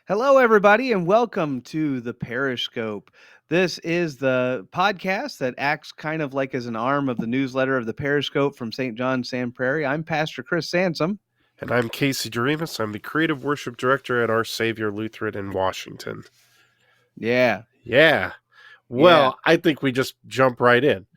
Hello, everybody, and welcome to the Parishscope. This is the podcast that acts kind of like as an arm of the newsletter of the Parishscope from St. John, San Prairie. I'm Pastor Chris Sansom. And I'm Casey Doremus. I'm the Creative Worship Director at Our Savior Lutheran in Washington. Yeah. Yeah. Well, I think we just jump right in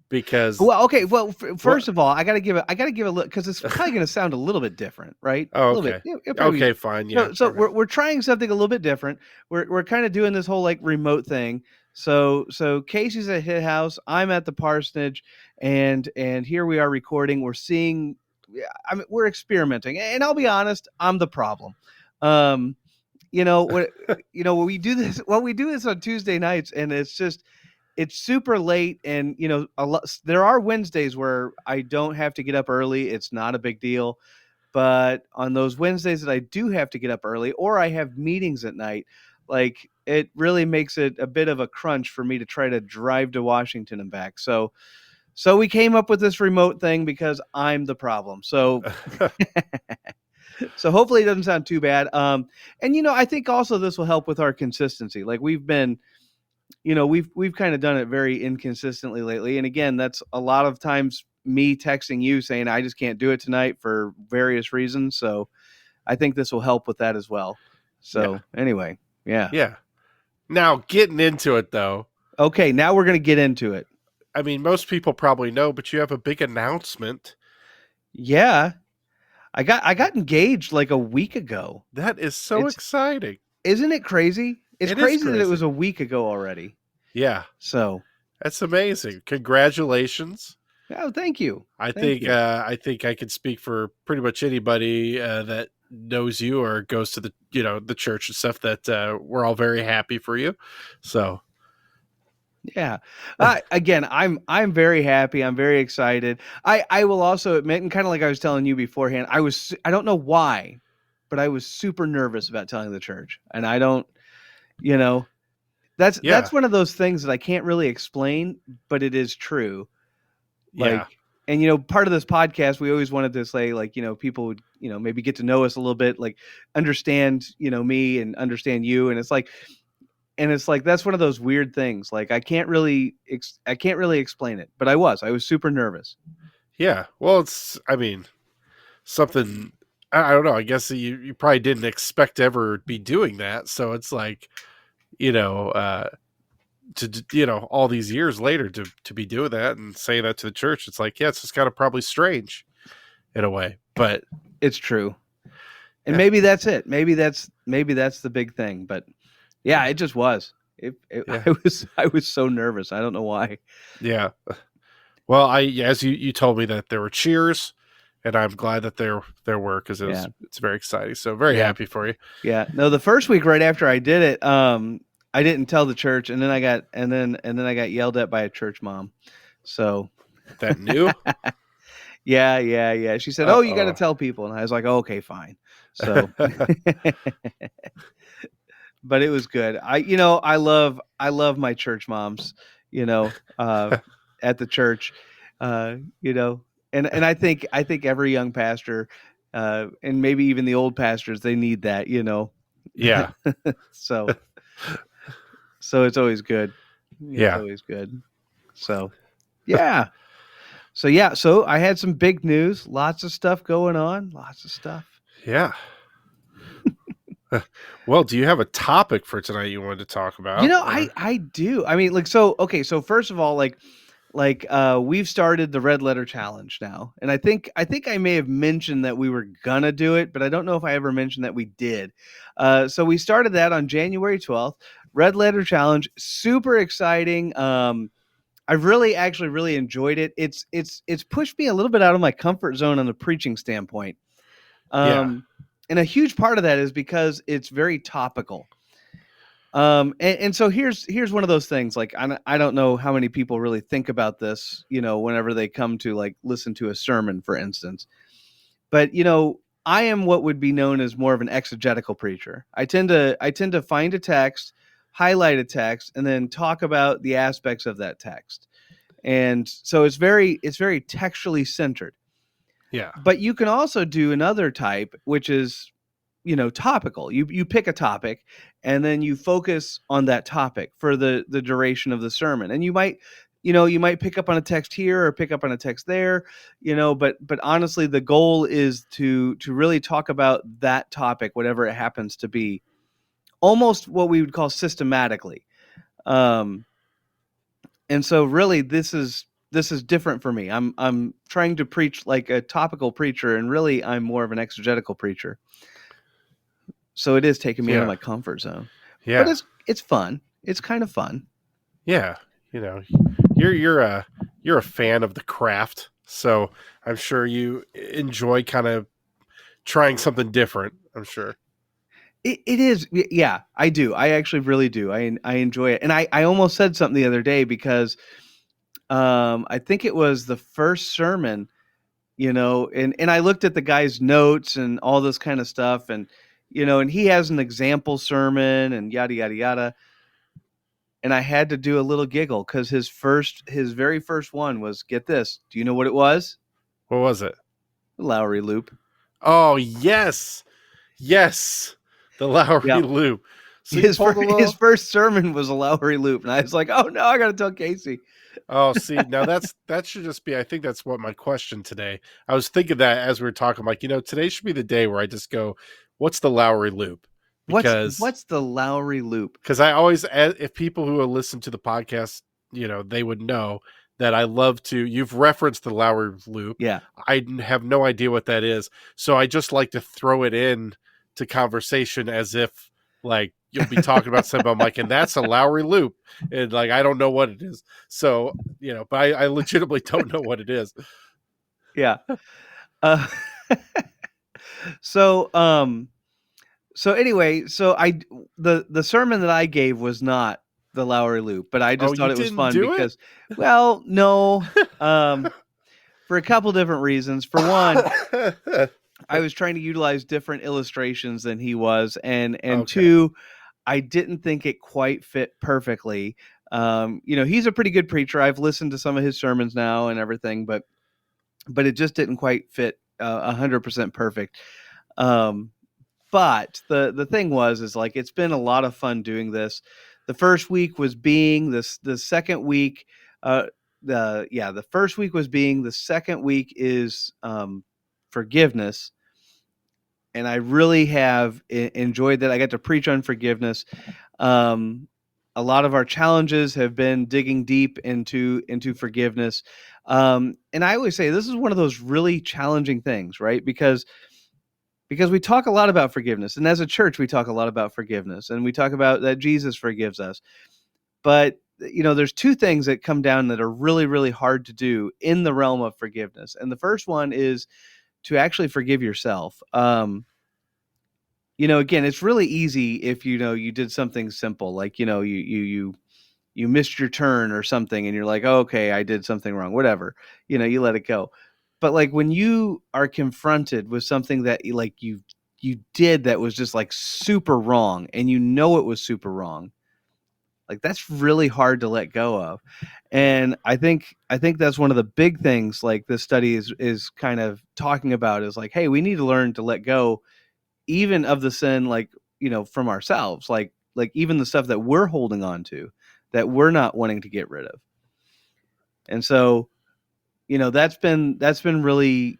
because. Well, okay. Well, first of all, I got to give a look because it's probably going to sound a little bit different, right? Oh, a little okay. bit. Okay, fine. Yeah. So we're trying something a little bit different. We're kind of doing this whole like remote thing. So Casey's at his house, I'm at the parsonage, and here we are recording. We're seeing, we're experimenting, and I'll be honest, I'm the problem. When we do this, we do this on Tuesday nights, and it's super late, and there are Wednesdays where I don't have to get up early. It's not a big deal. But on those Wednesdays that I do have to get up early, or I have meetings at night, like it really makes it a bit of a crunch for me to try to drive to Washington and back. So we came up with this remote thing because I'm the problem. So so hopefully it doesn't sound too bad. And I think also this will help with our consistency. Like we've been, we've kind of done it very inconsistently lately. And again, that's a lot of times me texting you saying I just can't do it tonight for various reasons. So I think this will help with that as well. So anyway, yeah. Yeah. Now getting into it though. Okay, now we're going to get into it. I mean, most people probably know, but you have a big announcement. Yeah. I got engaged like a week ago. That is so exciting. Isn't it crazy? It's crazy that it was a week ago already. Yeah. So that's amazing. Congratulations. Oh, thank you. I think I can speak for pretty much anybody that knows you or goes to the church and stuff that we're all very happy for you. So yeah, again, I'm very happy. I'm very excited. I will also admit, and kind of like I was telling you beforehand, I don't know why, but I was super nervous about telling the church, and I don't, that's one of those things that I can't really explain, but it is true. Like, and part of this podcast, we always wanted to say, like, people would, maybe get to know us a little bit, like understand, me and understand you. And it's like, that's one of those weird things. Like, I can't really explain it, but I was super nervous. Yeah. Well, something, I don't know. I guess you probably didn't expect to ever be doing that. So it's like, all these years later to be doing that and saying that to the church, it's like, it's just kind of probably strange in a way, but it's true. And maybe that's it. Maybe that's the big thing, but yeah, it just was. I was so nervous. I don't know why. Yeah. Well, as you told me that there were cheers, and I'm glad that there were, because it's very exciting. So very happy for you. Yeah. No, the first week right after I did it, I didn't tell the church, and then I got yelled at by a church mom. So that new. Yeah. She said, "Oh, you got to tell people," and I was like, "Oh, okay, fine." So, but it was good. I love my church moms. At the church, and I think every young pastor, and maybe even the old pastors, they need that. Yeah. So it's always good. It's always good. So, yeah. So I had some big news. Lots of stuff going on. Lots of stuff. Yeah. Well, do you have a topic for tonight you wanted to talk about? I do. I mean, so first of all, we've started the Red Letter Challenge now. And I think I may have mentioned that we were gonna do it, but I don't know if I ever mentioned that we did. So we started that on January 12th. Red Letter Challenge, super exciting. I've really enjoyed it. It's pushed me a little bit out of my comfort zone on the preaching standpoint. And a huge part of that is because it's very topical. And so here's one of those things. Like, I don't know how many people really think about this, whenever they come to like listen to a sermon, for instance. But I am what would be known as more of an exegetical preacher. I tend to find a text, highlight a text, and then talk about the aspects of that text. And so it's very textually centered. Yeah. But you can also do another type, which is topical. You pick a topic, and then you focus on that topic for the duration of the sermon. And you might pick up on a text here or pick up on a text there, but honestly, the goal is to really talk about that topic, whatever it happens to be, almost what we would call systematically. Um, and so really this is different for me. I'm trying to preach like a topical preacher, and really I'm more of an exegetical preacher. So it is taking me out of Yeah. my comfort zone. But Yeah. it's fun. It's kind of fun. Yeah. You know, you're a fan of the craft, so I'm sure you enjoy kind of trying something different. I'm sure. It is, yeah, I do. I actually really do. I enjoy it. And I almost said something the other day because I think it was the first sermon, and I looked at the guy's notes and all this kind of stuff, and he has an example sermon and yada yada yada. And I had to do a little giggle because his very first one was, get this. Do you know what it was? What was it? Lowry Loop. Oh yes, yes, the Lowry Yeah. Loop. So you His pulled a his little. first sermon was a Lowry Loop, and I was like, "Oh no, I got to tell Casey." Oh, see, now that should just be. I think that's what my question today. I was thinking that as we were talking, like today should be the day where I just go, "What's the Lowry Loop?" What's Because what's the Lowry Loop? I always, if people who listen to the podcast, they would know that I love to. You've referenced the Lowry Loop. Yeah, I have no idea what that is, so I just like to throw it in to conversation as if like you'll be talking about something. I'm like, and that's a Lowry Loop, and like I don't know what it is. So but I legitimately don't know what it is. yeah. Uh, so so anyway, the sermon that I gave was not the Lowry Loop, but I Oh, just you thought it was didn't fun do it? because, well, no, for a couple different reasons. For one, I was trying to utilize different illustrations than he was, and Okay. two, I didn't think it quite fit perfectly. He's a pretty good preacher. I've listened to some of his sermons now and everything, but it just didn't quite fit 100% perfect. Um, but the thing is like it's been a lot of fun doing this. The first week was being this. The second week, the first week was being. The second week is forgiveness, and I really have enjoyed that. I got to preach on forgiveness. Um, a lot of our challenges have been digging deep into forgiveness, and I always say this is one of those really challenging things, right? Because we talk a lot about forgiveness, and as a church we talk a lot about forgiveness, and we talk about that Jesus forgives us. But there's two things that come down that are really really hard to do in the realm of forgiveness, and the first one is to actually forgive yourself. Again, it's really easy if you did something simple, like you missed your turn or something, and you're like, oh, okay, I did something wrong, whatever. You let it go. But like when you are confronted with something that you did that was just like super wrong, and it was super wrong, like that's really hard to let go of. And I think that's one of the big things like this study is kind of talking about, is like, hey, we need to learn to let go even of the sin, like from ourselves, like even the stuff that we're holding on to, that we're not wanting to get rid of. And so that's been really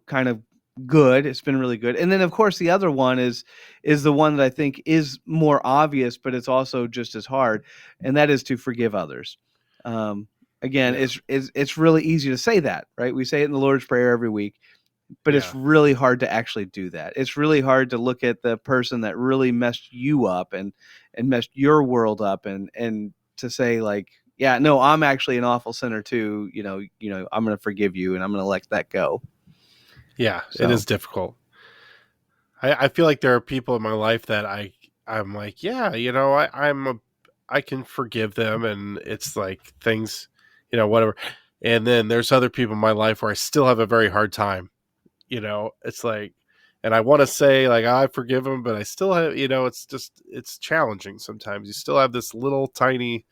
kind of good. It's been really good. And then of course the other one is the one that I think is more obvious, but it's also just as hard, and that is to forgive others. Again, Yeah. it's really easy to say that, right? We say it in the Lord's Prayer every week, but it's Yeah. really hard to actually do that. It's really hard to look at the person that really messed you up and messed your world up, and to say like, yeah, no, I'm actually an awful sinner too. I'm going to forgive you, and I'm going to let that go. Yeah. It So is difficult. I feel like there are people in my life that I'm like, yeah, I can forgive them, and it's like things, whatever. And then there's other people in my life where I still have a very hard time. It's like, and I want to say like I forgive them, but I still have, it's challenging sometimes. You still have this little tiny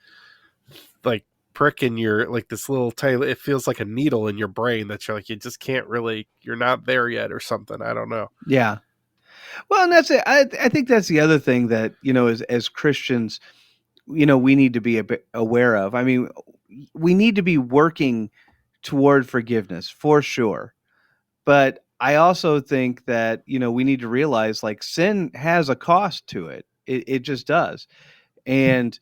like prick in your, like this little tiny, it feels like a needle in your brain that you're like, you just can't really, you're not there yet or something. I don't know. yeah, Well, and that's it. I think that's the other thing that, as Christians, we need to be a bit aware of. I mean, we need to be working toward forgiveness for sure. But I also think that, we need to realize like sin has a cost to it. It just does. And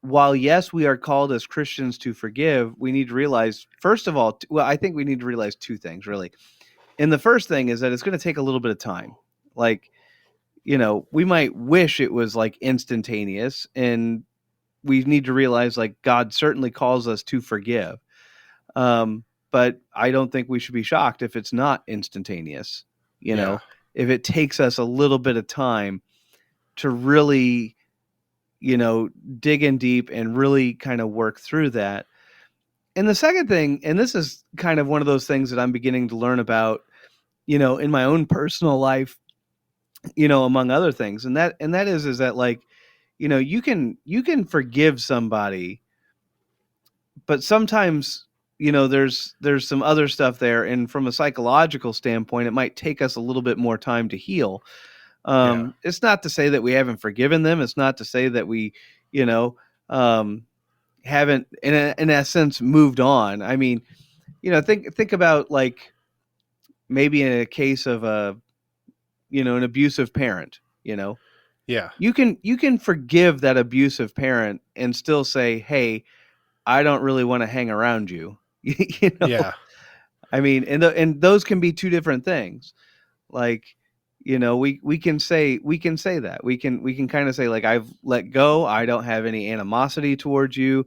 while yes, we are called as Christians to forgive, we need to realize, first of all, well, I think we need to realize two things really. And the first thing is that it's going to take a little bit of time. Like, we might wish it was like instantaneous, and we need to realize like God certainly calls us to forgive. But I don't think we should be shocked if it's not instantaneous. You Yeah, know, if it takes us a little bit of time to really, dig in deep and really kind of work through that. And the second thing, and this is kind of one of those things that I'm beginning to learn about, in my own personal life, among other things, and that is that like, you can forgive somebody, but sometimes, there's some other stuff there, and from a psychological standpoint, it might take us a little bit more time to heal. yeah, It's not to say that we haven't forgiven them. It's not to say that we, you know, um, haven't in a sense moved on. I mean, think about like maybe in a case of an abusive parent. yeah, You can forgive that abusive parent and still say, "Hey, I don't really want to hang around you." you know, yeah, I mean, and those can be two different things. Like, we can say that we can kind of say like, I've let go. I don't have any animosity towards you.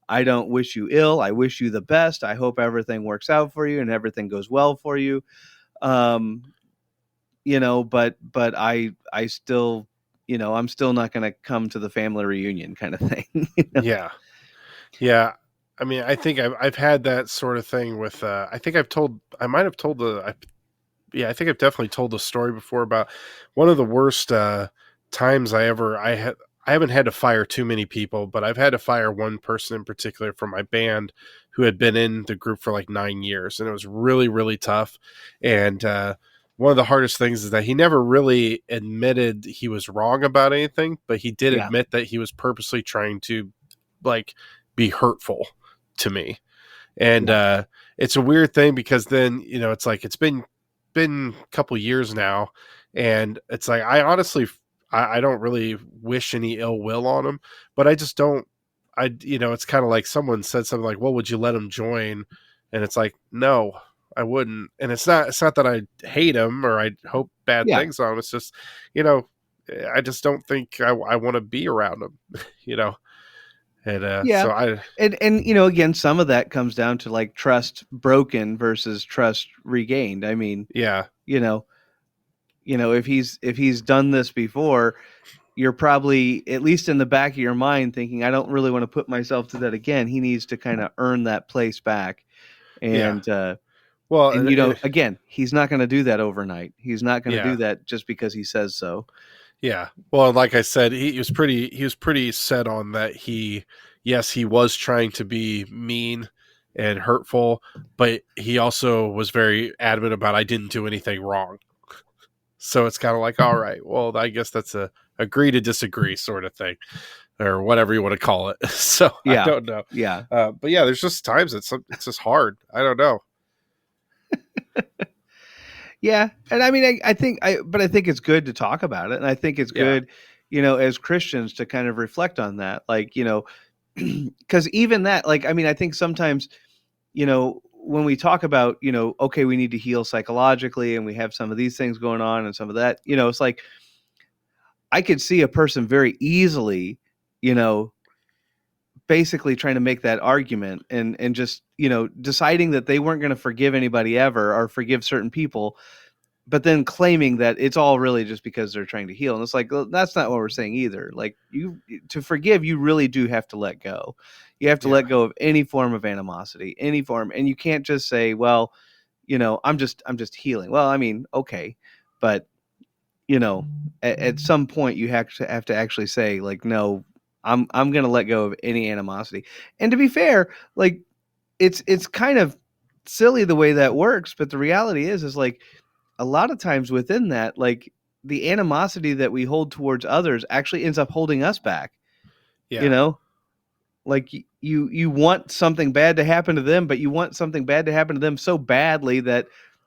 I don't wish you ill. I wish you the best. I hope everything works out for you and everything goes well for you. Um, but I still, I'm still not going to come to the family reunion kind of thing. yeah, yeah. I mean, I think I've had that sort of thing with. I think I might have told yeah, I think I've definitely told the story before about one of the worst times I haven't had to fire too many people, but I've had to fire one person in particular from my band who had been in the group for like 9 years, and it was really, really tough. And one of the hardest things is that he never really admitted he was wrong about anything, but he did Yeah. admit that he was purposely trying to like be hurtful to me. And Yeah. it's a weird thing because then, it's like it's been a couple years now, and it's like I honestly I don't really wish any ill will on him, but I just don't. It's kind of like someone said something like, "Well, would you let him join?" And it's like, no, I wouldn't. And it's not that I hate him or I hope bad Yeah. things on him. It's just, you know, I just don't think I want to be around him. you know, and Yeah. so I And again, some of that comes down to like trust broken versus trust regained. I mean, yeah, you know, if he's done this before, you're probably at least in the back of your mind thinking, I don't really want to put myself to that again. He needs to kind of earn that place back. yeah. And Well, again, he's not going to do that overnight. He's not going to yeah. do that just because he says so. Yeah. Well, like I said, he was pretty set on that yes, he was trying to be mean and hurtful, but he also was very adamant about I didn't do anything wrong. So it's kind of like, all right, well, I guess that's a agree to disagree sort of thing or whatever you want to call it. So I Yeah. don't know. Yeah. But yeah, there's just times it's just hard. I don't know. Yeah, and I mean, but I think it's good to talk about it, and I think it's Yeah. good, as Christians to kind of reflect on that, like, because even that, like, I mean, I think sometimes, when we talk about, okay, we need to heal psychologically, and we have some of these things going on, and some of that, it's like I could see a person very easily, you know, basically trying to make that argument and just deciding that they weren't going to forgive anybody ever or forgive certain people, but then claiming that it's all really just because they're trying to heal. And it's like, well, that's not what we're saying either. Like, to forgive, you really do have to let go. You have to Yeah. let go of any form of animosity, any form. And you can't just say, well, I'm just healing. Well, I mean, okay, but you know, at some point you have to actually say like, no, I'm going to let go of any animosity. And to be fair, like, it's kind of silly the way that works, but the reality is like a lot of times within that, like, the animosity that we hold towards others actually ends up holding us back. You Yeah. know, like you want something bad to happen to them, but you want something bad to happen to them so badly that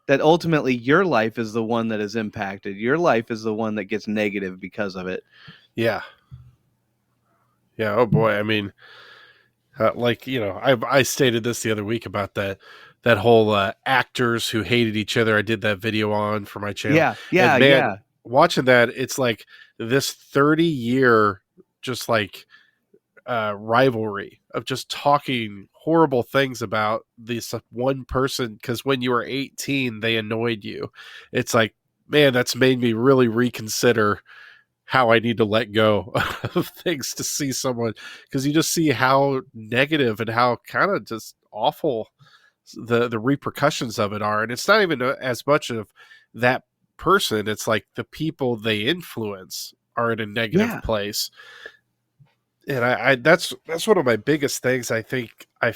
ultimately your life is the one that is impacted. Your life is the one that gets negative because of it. Yeah. Yeah. Oh boy. I mean, like, I stated this the other week about that whole actors who hated each other. I did that video on for my channel, Yeah, and yeah, man, yeah, watching that, it's like this 30-year just like rivalry of just talking horrible things about this one person because when you were 18 they annoyed you. It's like, man, that's made me really reconsider how I need to let go of things to see someone, because you just see how negative and how kind of just awful the repercussions of it are. And it's not even as much of that person, it's like the people they influence are in a negative yeah. place. And I that's one of my biggest things. I think I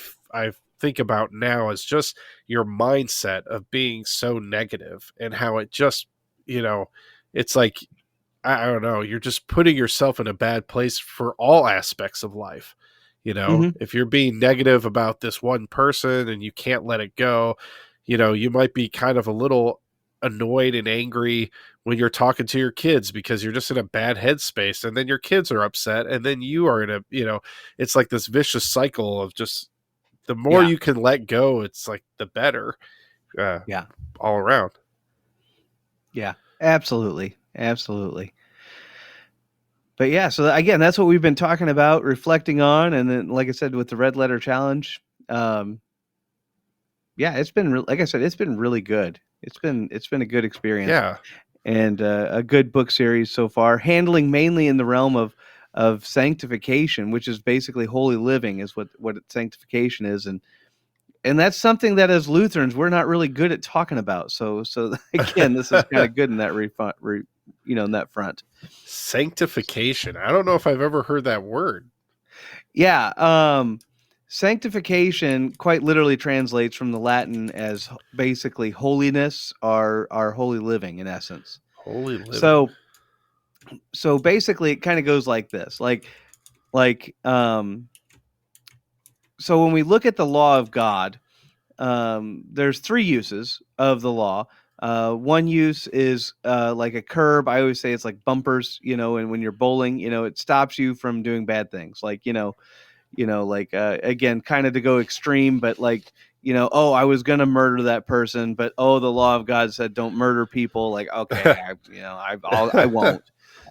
think about now is just your mindset of being so negative and how it just, you know it's like, I don't know, you're just putting yourself in a bad place for all aspects of life. Hmm. If you're being negative about this one person and you can't let it go, you might be kind of a little annoyed and angry when you're talking to your kids because you're just in a bad headspace, and then your kids are upset, and then you are in it's like this vicious cycle of just the more Yeah, you can let go, it's like the better, uh, yeah, all around. yeah. Absolutely, absolutely. But yeah, so again, that's what we've been talking about, reflecting on, and then, like I said, with the red letter challenge, um, yeah, it's been like I said, it's been really good. It's been a good experience Yeah. and a good book series so far, handling mainly in the realm of sanctification, which is basically holy living, is what sanctification is, and that's something that as Lutherans we're not really good at talking about. So again, this is kind of good in that in that front. Sanctification. I don't know if I've ever heard that word. Yeah, sanctification quite literally translates from the Latin as basically holiness, or holy living in essence. Holy living. So so basically it kind of goes like this. Like so when we look at the law of God, there's three uses of the law. One use is like a curb. I always say it's like bumpers, and when you're bowling, it stops you from doing bad things. Like, like again, kind of to go extreme, but like, oh, I was gonna murder that person, but oh, the law of God said don't murder people. Like, okay, I won't.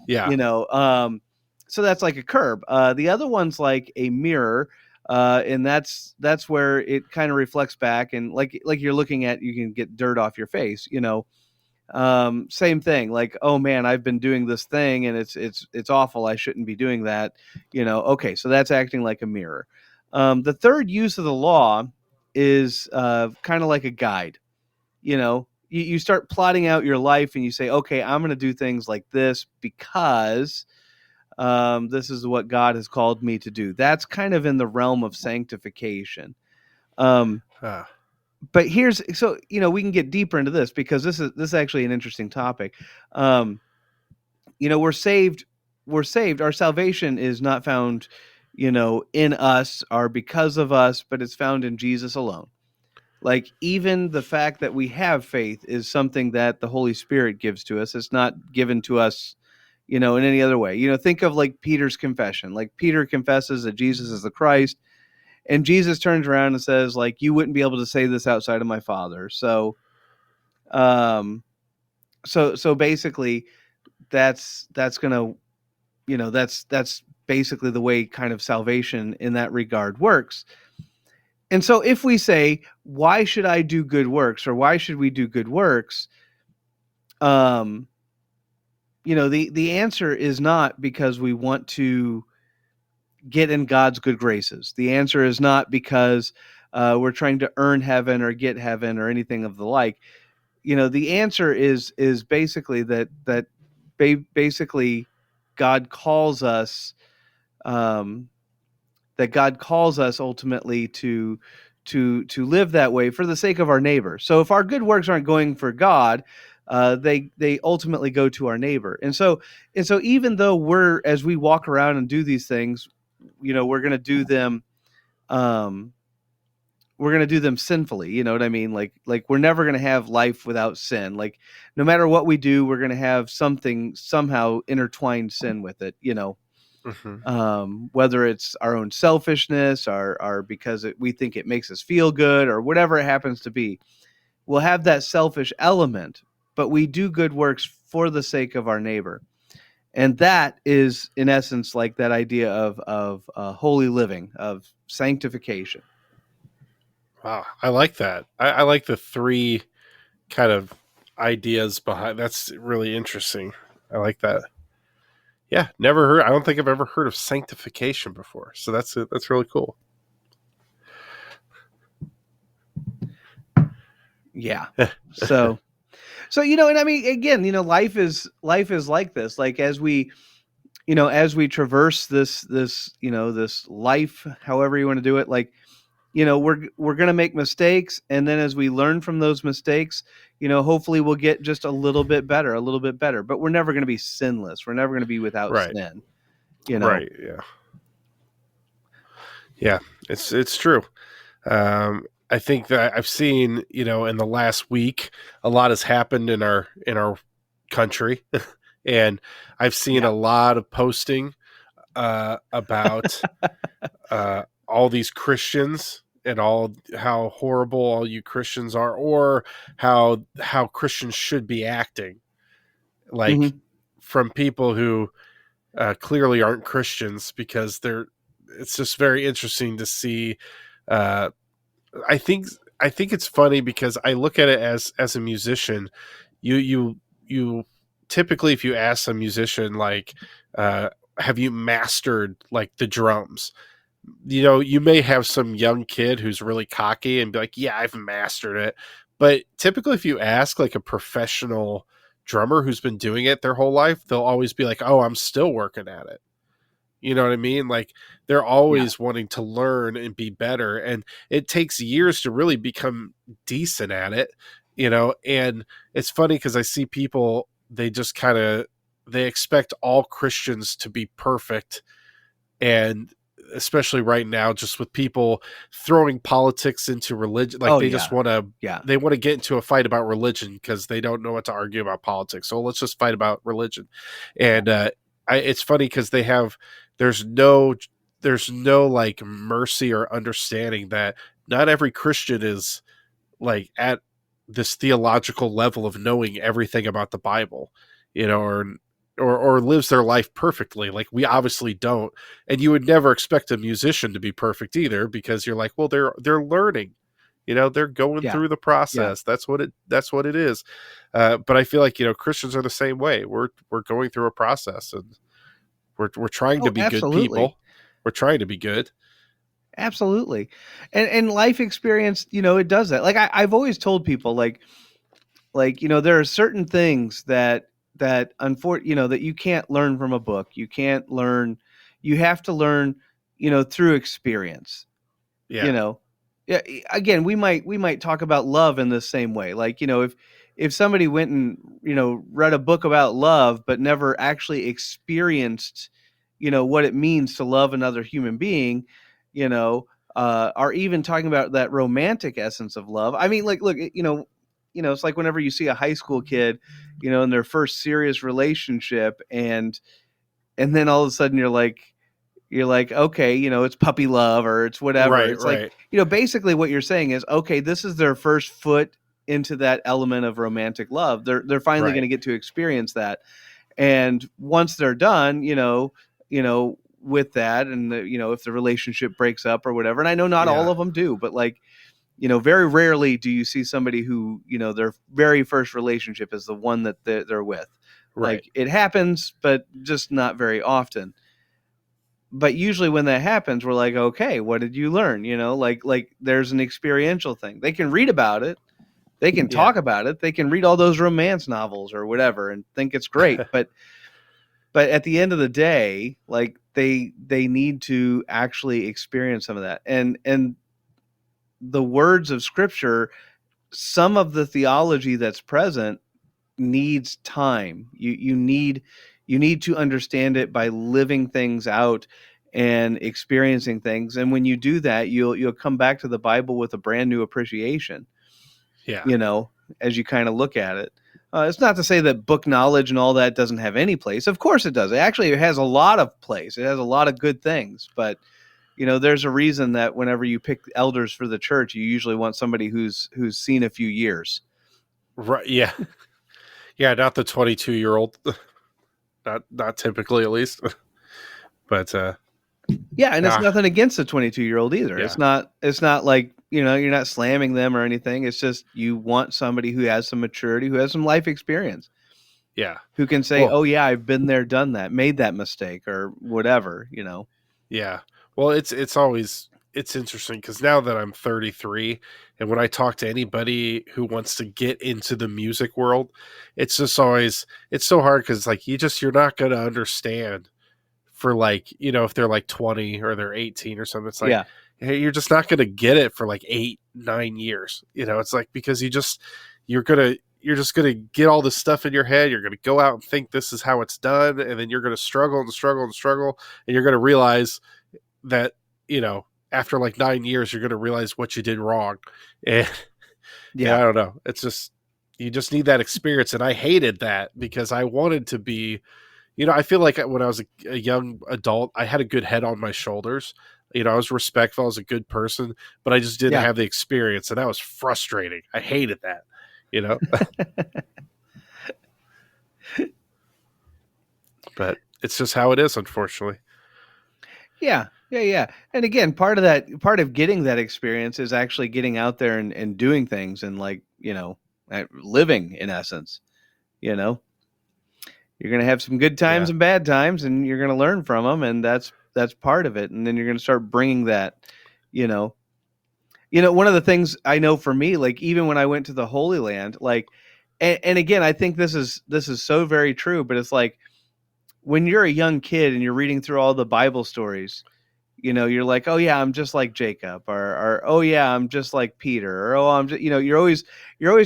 Yeah. you know um so that's like a curb. The other one's like a mirror, and that's where it kind of reflects back, and like you're looking at, you can get dirt off your face. Same thing, like, oh man, I've been doing this thing and it's awful, I shouldn't be doing that. Okay, so that's acting like a mirror. The third use of the law is kind of like a guide. You start plotting out your life and you say, okay, I'm going to do things like this because this is what God has called me to do. That's kind of in the realm of sanctification. Um, Ah, but here's so we can get deeper into this because this is actually an interesting topic. Um, we're saved. We're saved. Our salvation is not found, in us or because of us, but it's found in Jesus alone. Like, even the fact that we have faith is something that the Holy Spirit gives to us. It's not given to us, in any other way. Think of like Peter's confession. Like, Peter confesses that Jesus is the Christ, and Jesus turns around and says, like, you wouldn't be able to say this outside of my Father. Um, so basically, that's gonna, that's basically the way kind of salvation in that regard works. And so if we say, why should I do good works, or why should we do good works? Um, the answer is not because we want to get in God's good graces. The answer is not because we're trying to earn heaven or get heaven or anything of the like. The answer is basically basically God calls us, um, that God calls us ultimately to live that way for the sake of our neighbor. So if our good works aren't going for God, they ultimately go to our neighbor. And so even though as we walk around and do these things, we're going to do them. Um, we're going to do them sinfully. You know what I mean? Like we're never going to have life without sin. Like no matter what we do, we're going to have something somehow intertwined sin with it. Hmm. Whether it's our own selfishness, or because we think it makes us feel good, or whatever it happens to be, we'll have that selfish element. But we do good works for the sake of our neighbor, and that is, in essence, like that idea of holy living, of sanctification. Wow, I like that. I like the three kind of ideas behind. That's really interesting. I like that. Yeah, never heard. I don't think I've ever heard of sanctification before. So that's really cool. Yeah. So and I mean, again, life is like this. Like as we traverse this life, however you want to do it, like we're going to make mistakes, and then as we learn from those mistakes, hopefully we'll get just a little bit better, but we're never going to be sinless. We're never going to be without Right. sin, you know. Right. Yeah. Yeah. It's true. I think that I've seen, in the last week, a lot has happened in our country, and I've seen Yeah. a lot of posting about all these Christians and all how horrible all you Christians are, or how Christians should be acting, like Hmm. from people who clearly aren't Christians, because they're. It's just very interesting to see. Uh, I think I think it's funny because I look at it as a musician. You typically, if you ask a musician like, uh, have you mastered like the drums? You may have some young kid who's really cocky and be like, yeah, I've mastered it. But typically, if you ask like a professional drummer who's been doing it their whole life, they'll always be like, oh, I'm still working at it. You know what I mean? Like they're Yeah. always wanting to learn and be better. And it takes years to really become decent at it. And it's funny because I see people, they just kind of, they expect all Christians to be perfect. And especially right now, just with people throwing politics into religion, like Oh they just yeah. want to, Yeah. they want to get into a fight about religion because they don't know what to argue about politics. So let's just fight about religion. Yeah. And it's funny because there's no, there's no like mercy or understanding that not every Christian is like at this theological level of knowing everything about the Bible, or lives their life perfectly. Like we obviously don't, and you would never expect a musician to be perfect either, because you're like, well, they're learning, they're going Yeah. through the Yeah. process. That's what it is. But I feel like Christians are the same way. We're going through a process, and we're trying to Oh, be good absolutely. people. We're trying to be good. Absolutely. And life experience, it does that. Like I've always told people, there are certain things that you can't learn from a book. You have to learn, through experience. Yeah. you know yeah, again, we might talk about love in the same way. Like, if somebody went and read a book about love but never actually experienced what it means to love another human being, you know or even talking about that romantic essence of love. I mean, like, look, it's like whenever you see a high school kid in their first serious relationship, and then all of a sudden you're like, okay, it's puppy love or it's whatever. Right. It's like, Right. basically what you're saying is, okay, this is their first foot into that element of romantic love. They're finally going Right. to get to experience that. And once they're done, with that, and if the relationship breaks up or whatever, and I know not all Yeah. of them do, but like, very rarely do you see somebody who, their very first relationship is the one that they're with. Right. Like, it happens, but just not very often. But usually when that happens, we're like, okay, what did you learn? Like there's an experiential thing. They can read about it, they can Yeah. talk about it, they can read all those romance novels or whatever and think it's great, but at the end of the day, like, they need to actually experience some of that. And the words of scripture, some of the theology that's present, needs time. You need to understand it by living things out and experiencing things. And when you do that, you'll come back to the Bible with a brand new appreciation, Yeah. you know, as you kind of look at it. It's not to say that book knowledge and all that doesn't have any place. Of course it does. It has a lot of place. It has a lot of good things, but there's a reason that whenever you pick elders for the church, you usually want somebody who's seen a few years. Right. Yeah. Yeah. Not the 22-year-old. Not typically, at least. But Yeah, and it's ah, nothing against the 22-year-old either. yeah. It's not like, you're not slamming them or anything. It's just you want somebody who has some maturity, who has some life experience, Yeah. who can say, Well, "Oh yeah, I've been there, done that, made that mistake or whatever." yeah. Well, it's interesting because now that I'm 33, and when I talk to anybody who wants to get into the music world, it's just always it's so hard because like you're not gonna understand for like if they're like 20 or they're 18 or something. It's like, Yeah. hey, you're just not gonna get it for like 8-9 years. It's like because you're just gonna get all this stuff in your head. You're gonna go out and think this is how it's done, and then you're gonna struggle and struggle and struggle, and you're gonna realize that after like 9 years you're gonna realize what you did wrong. And I Yeah. don't know, it's just you just need that experience, and I hated that because I wanted to be I feel like when I was a young adult I had a good head on my shoulders. I was respectful, I was a good person, but I just didn't Yeah. have the experience, and that was frustrating. I hated that you know but it's just how it is, unfortunately. Yeah. Yeah, yeah. And again, part of getting that experience is actually getting out there and doing things and like, living in essence, you know. You're going to have some good times Yeah. and bad times and you're going to learn from them, and that's part of it. And then you're going to start bringing that, you know. One of the things I know for me, like even when I went to the Holy Land, like and again, I think this is so very true, but it's like when you're a young kid and you're reading through all the Bible stories, you're like, oh yeah, I'm just like Jacob, or oh yeah, I'm just like Peter, or oh, I'm just, you're always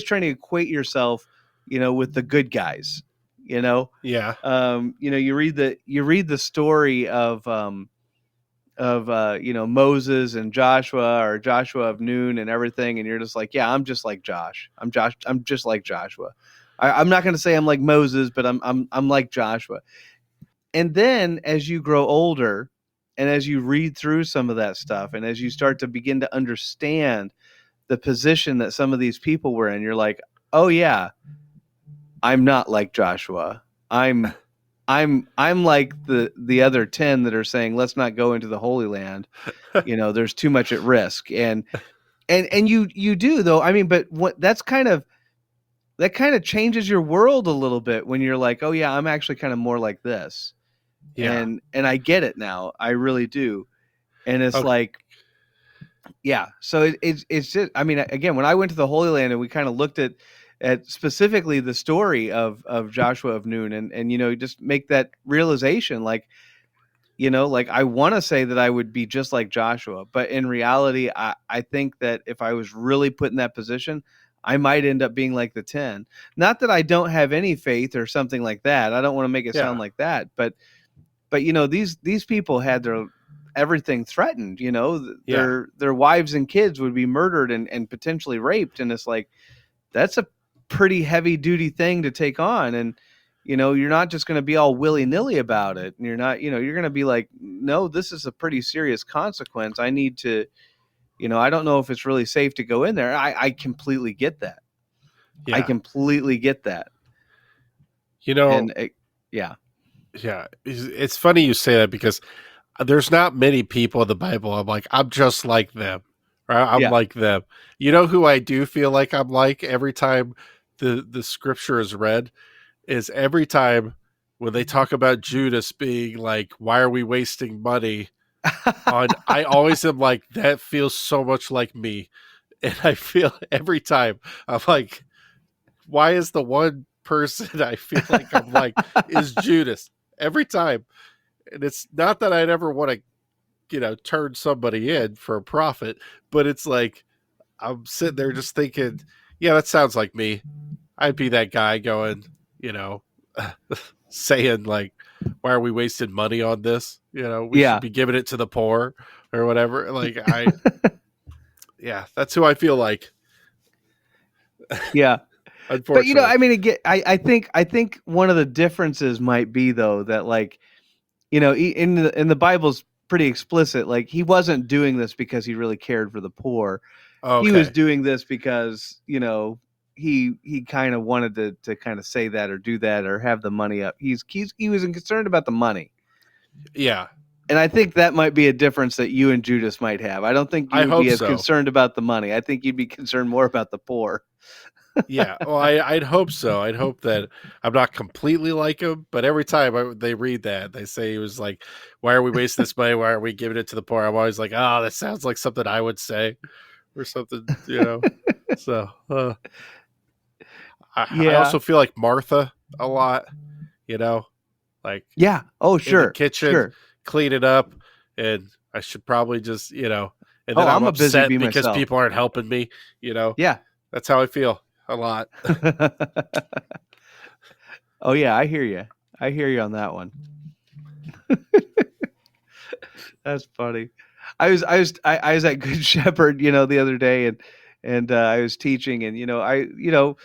trying to equate yourself, with the good guys, you know. Yeah. You read the story of Moses and Joshua, or Joshua of Noon and everything, and you're just like, yeah, I'm just like Josh. I'm just like Joshua. I'm not going to say I'm like Moses, but I'm like Joshua. And then as you grow older and as you read through some of that stuff and as you start to begin to understand the position that some of these people were in, you're like, oh yeah, I'm not like Joshua. I'm like the other 10 that are saying let's not go into the Holy Land. There's too much at risk. And you do though. I mean, but what that kind of changes your world a little bit when you're like, oh yeah, I'm actually kind of more like this. Yeah. And I get it now. I really do. And it's Okay. like, yeah. So it's just, I mean, again, when I went to the Holy Land and we kind of looked at specifically the story of Joshua of Noon, and just make that realization, like, like I want to say that I would be just like Joshua, but in reality, I think that if I was really put in that position, I might end up being like the 10. Not that I don't have any faith or something like that. I don't want to make it sound Yeah. like that, but these people had their everything threatened. Yeah. Their wives and kids would be murdered and potentially raped, and it's like that's a pretty heavy duty thing to take on. And you're not just going to be all willy-nilly about it, and you're not, you're going to be like, no, this is a pretty serious consequence. I need to, I don't know if it's really safe to go in there. I completely get that. I Yeah. completely get that. You know, And yeah. yeah, it's funny you say that because there's not many people in the Bible I'm like, I'm just like them. Right? I'm Yeah. like them. You know who I do feel like I'm like every time the scripture is read is every time when they talk about Judas being like, why are we wasting money on, I always am like, that feels so much like me. And I feel every time I'm like, why is the one person I feel like I'm like is Judas every time? And it's not that I'd ever want to, turn somebody in for a profit, but it's like I'm sitting there just thinking, yeah, that sounds like me. I'd be that guy going, you know, saying like, "Why are we wasting money on this? You know, we should Yeah. be giving it to the poor or whatever." Like yeah, that's who I feel like. Yeah. But Unfortunately, I mean, again, I think one of the differences might be though that like in the Bible's pretty explicit. Like he wasn't doing this because he really cared for the poor. He was okay, doing this because he kind of wanted to kind of say that or do that or have the money up. He was concerned about the money. yeah, And I think that might be a difference that you and Judas might have. I don't think you I would be hope as so. concerned about the money. I think you'd be concerned more about the poor. Yeah, well, I'd hope so. I'd hope that I'm not completely like him, but every time they read that, they say he was like, "Why are we wasting this money? Why aren't we giving it to the poor?" I'm always like, "Oh, that sounds like something I would say, or something," you know. So I Yeah. also feel like Martha a lot, you know, like Yeah. Oh, in the sure. kitchen, Sure. clean it up, and I should probably just, and Oh, then I'm I'm a busy upset bee because myself. people aren't helping me, you know. Yeah. That's how I feel a lot. Oh yeah, I hear you. I hear you on that one. That's funny. I was at Good Shepherd, the other day, and I was teaching, and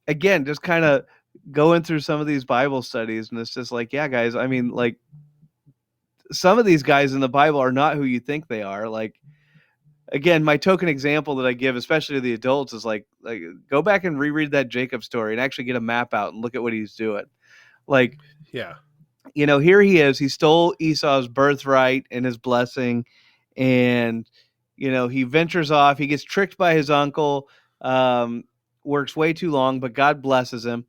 again just kind of going through some of these Bible studies, and it's just like, yeah, guys. I mean, like some of these guys in the Bible are not who you think they are. Like again, my token example that I give, especially to the adults, is like go back and reread that Jacob story and actually get a map out and look at what he's doing. Like Yeah, here he is. He stole Esau's birthright and his blessing, and he ventures off. He gets tricked by his uncle. Um, Works way too long, but God blesses him.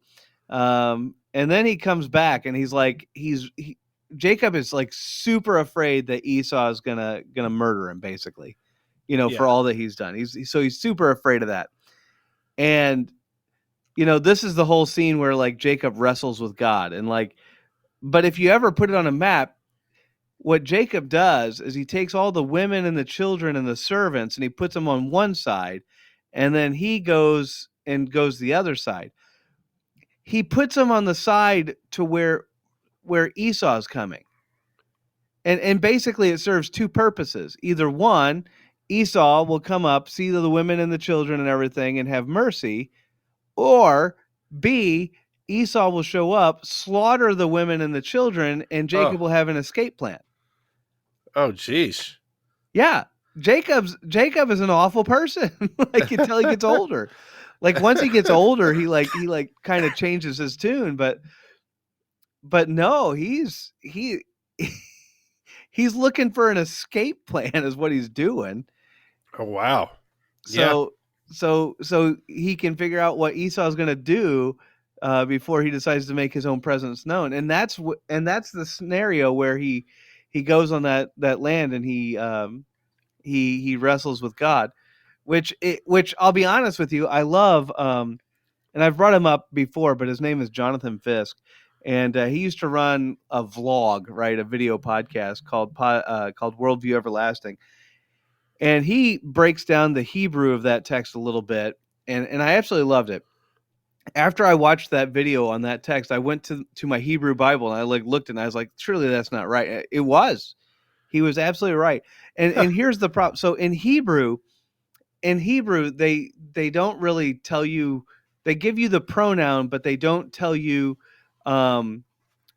And then he comes back, and Jacob is like super afraid that Esau is gonna murder him, basically. For yeah. all that he's done. He's super afraid of that. And this is the whole scene where like Jacob wrestles with God, and like, but if you ever put it on a map, what Jacob does is he takes all the women and the children and the servants and he puts them on one side, and then he goes the other side. He puts them on the side to where Esau's coming. And basically it serves two purposes. Either one, Esau will come up, see the women and the children and everything and have mercy, or B, Esau will show up, slaughter the women and the children, and Oh, Jacob will have an escape plan. oh, geez. Yeah. Jacob is an awful person. Like until he gets older. Like once he gets older, he kind of changes his tune, but no, he's looking for an escape plan is what he's doing. Oh, wow. Yeah, So so he can figure out what Esau's going to do before he decides to make his own presence known. And that's the scenario where he goes on that land, and he wrestles with God, which I'll be honest with you, I love. And I've brought him up before, but his name is Jonathan Fisk, and he used to run a vlog, right, a video podcast called Worldview Everlasting, and he breaks down the Hebrew of that text a little bit, and I absolutely loved it. After I watched that video on that text, I went to my Hebrew Bible and I like looked and I was like, surely that's not right. It was. He was absolutely right. And here's the problem. So in Hebrew they don't really tell you. They give you the pronoun, but they don't tell you um,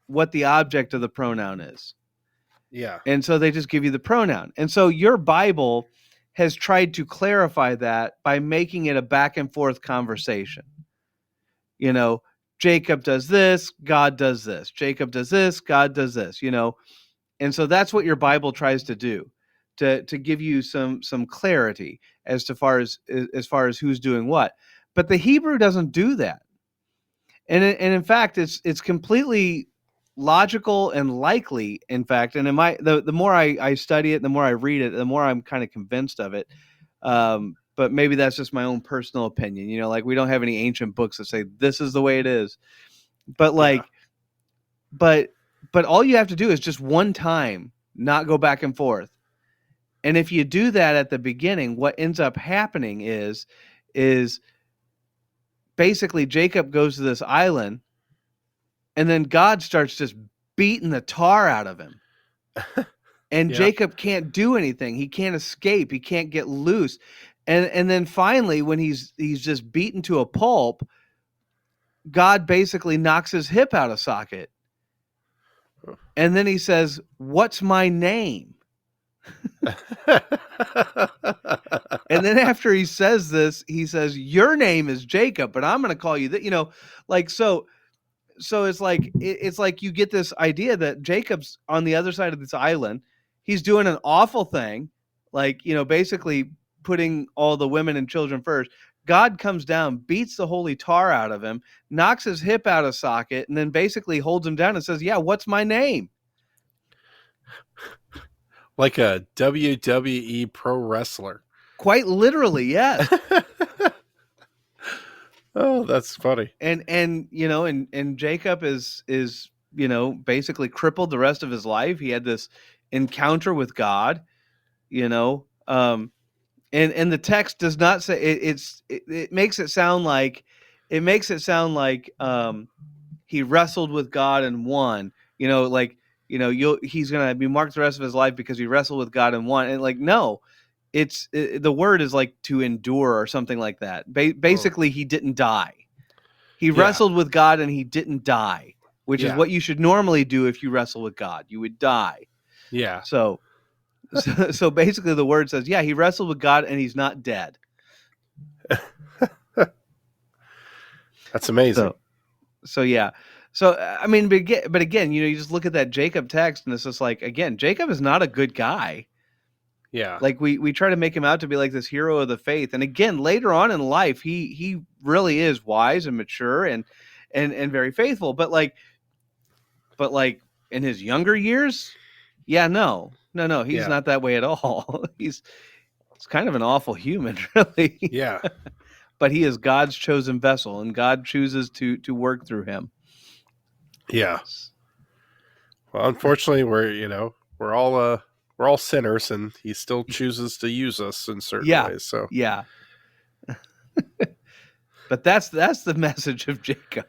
what the object of the pronoun is, yeah, and so they just give you the pronoun. And so your Bible has tried to clarify that by making it a back and forth conversation. you know Jacob does this, God does this. Jacob does this, God does this. And so that's what your Bible tries to do, to give you some clarity as far as who's doing what. But the Hebrew doesn't do that. And in fact, it's completely logical and likely, in fact. And the more I study it, the more I read it, the more I'm kind of convinced of it. But maybe that's just my own personal opinion. Like we don't have any ancient books that say this is the way it is. But yeah, like, but but all you have to do is just one time not go back and forth. And if you do that at the beginning, what ends up happening is basically Jacob goes to this island, and then God starts just beating the tar out of him. And Yeah. Jacob can't do anything. He can't escape. He can't get loose. And then finally, when he's just beaten to a pulp, God basically knocks his hip out of socket. And then he says, "What's my name?" And then after he says this, he says, "Your name is Jacob, but I'm going to call you that." Like so it's like you get this idea that Jacob's on the other side of this island. He's doing an awful thing, like, basically putting all the women and children first. God comes down, beats the holy tar out of him, knocks his hip out of socket, and then basically holds him down and says, "Yeah, what's my name?" Like a WWE pro wrestler. Quite literally, yes. Oh, that's funny. And Jacob is basically crippled the rest of his life. He had this encounter with God, and the text does not say it makes it sound like he wrestled with God and won. He's gonna be marked the rest of his life because he wrestled with God and won. And like, no, the word is like to endure or something like that. Basically, he didn't die. He wrestled with God and he didn't die, which is what you should normally do if you wrestle with God. You would die. Yeah. So basically, the word says, yeah, he wrestled with God and he's not dead. That's amazing. So yeah. So I mean, but again, you just look at that Jacob text, and it's just like, again, Jacob is not a good guy. Yeah. Like we try to make him out to be like this hero of the faith, and again, later on in life, he really is wise and mature and very faithful. But like in his younger years, yeah, no, he's not that way at all. He's kind of an awful human, really. Yeah. But he is God's chosen vessel, and God chooses to work through him. Yeah. Well, unfortunately, we're all sinners, and he still chooses to use us in certain ways. So yeah. But that's the message of Jacob.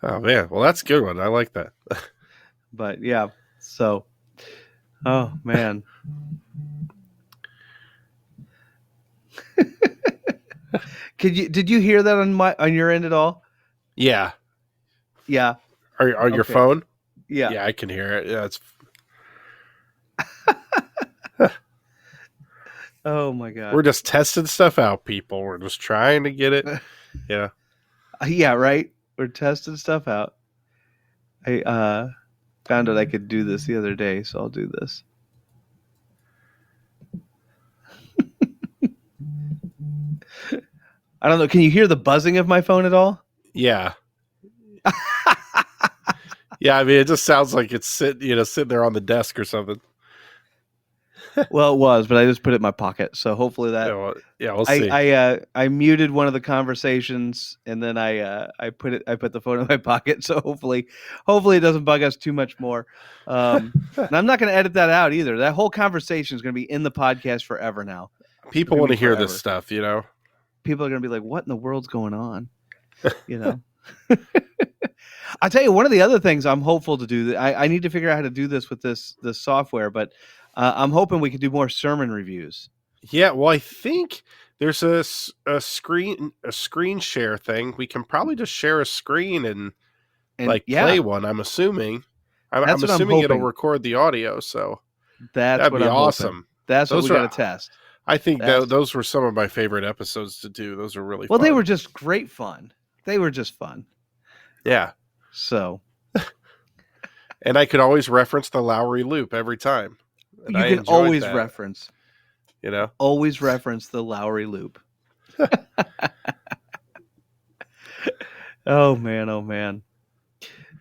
Oh man, well that's a good one. I like that. But yeah, so oh man. Did you hear that on your end at all? Yeah. Yeah. Are your phone? Yeah. Yeah, I can hear it. Yeah, it's Oh my god. We're just testing stuff out, people. We're just trying to get it. Yeah. Yeah, right? We're testing stuff out. I found out I could do this the other day, so I'll do this. I don't know. Can you hear the buzzing of my phone at all? Yeah. Yeah, I mean, it just sounds like it's sitting there on the desk or something. Well, it was, but I just put it in my pocket. So hopefully that. We'll see. I muted one of the conversations, and then I put the phone in my pocket. So hopefully it doesn't bug us too much more. And I'm not going to edit that out either. That whole conversation is going to be in the podcast forever now. People want to hear this stuff, People are going to be like, "What in the world's going on?" I'll tell you, one of the other things I'm hopeful to do. I need to figure out how to do this with this software, but I'm hoping we can do more sermon reviews. Yeah, well, I think there's a screen share thing. We can probably just share a screen and play one. I'm assuming. I'm assuming it'll record the audio. So that'd be awesome. That's what we got to test. I think those were some of my favorite episodes to do. Those are really fun. They were just great fun. They were just fun. Yeah. So. And I could always reference the Lowry loop every time. You can always reference. Always reference the Lowry loop. Oh man.